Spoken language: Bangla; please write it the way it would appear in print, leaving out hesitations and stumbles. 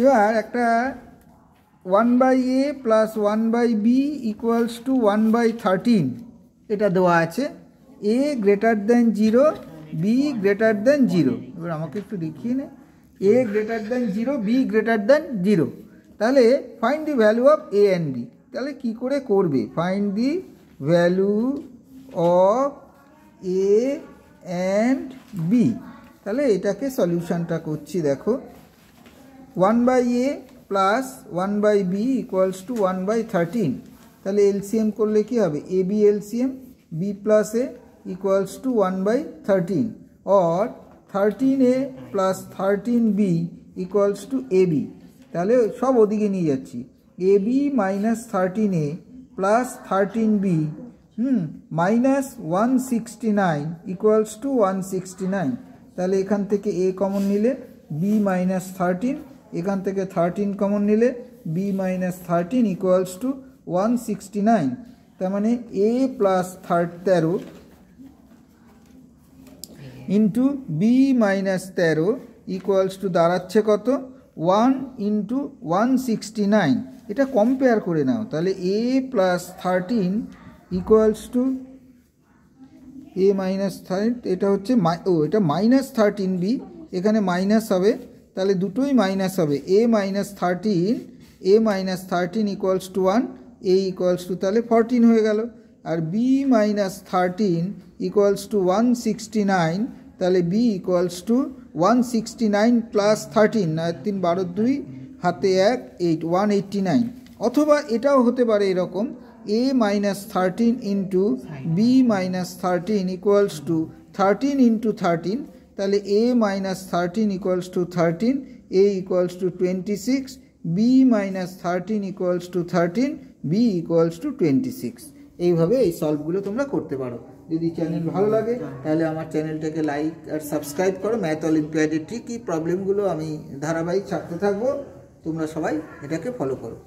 এবার একটা 1/a plus 1/b equals to 1/13 এটা দেওয়া আছে। a greater than 0, b greater than 0। এবার আমাকে একটু দেখিয়ে নে, a greater than 0, b greater than 0। তাহলে find the value of a and b। তাহলে কী করে করবে? Find the value of a and b। তাহলে এটাকে সলিউশনটা করছি, দেখো 1/a plus 1/b equals to 1/13। তাহলে এলসিএম করলে কি হবে? A B LCM, b plus A equals to 1/13 or 13a plus 13b equals to A B. তাহলে সব ওদিকে নিয়ে যাচ্ছি, A B minus 13a plus 13b minus 169 equals to 169। তাহলে এখান থেকে a কমন নিলে b মাইনাস 13, এখান থেকে 13 কমন নিলে b মাইনাস 13 ইকুয়ালস টু 169। তার মানে a plus 13 into b minus 13 equals to দাঁড়াচ্ছে কত? 1 ইন্টু 169। এটা কম্পেয়ার করে নাও। তাহলে a plus 13 equals to a minus 13, এটা হচ্ছে এটা মাইনাস 13b, এখানে মাইনাস হবে, তাহলে দুটোই মাইনাস হবে। a minus 13 equals to 1, a equals to তাহলে 14 হয়ে গেল। আর b মাইনাস 13 ইকুয়ালস টু 169, তাহলে b ইকুয়ালস টু 169 প্লাস 13, 3 12 2 হাতে 1 8 189। অথবা এটাও হতে পারে এরকম, a minus 13 into b minus 13 equals to 13 into 13। তাহলে a minus 13 equals to 13, a equals to 26, b minus 13 equals to 13, b equals to 26। এইভাবে এই সলভগুলো তোমরা করতে পারো। যদি চ্যানেল ভালো লাগে তাহলে আমার চ্যানেলটাকে লাইক আর সাবস্ক্রাইব করো। ম্যাথ অলিম্পিয়াডের ঠিকই প্রবলেমগুলো আমি ধারাবাহিক ছাড়তে থাকবো, তোমরা সবাই এটাকে ফলো করো।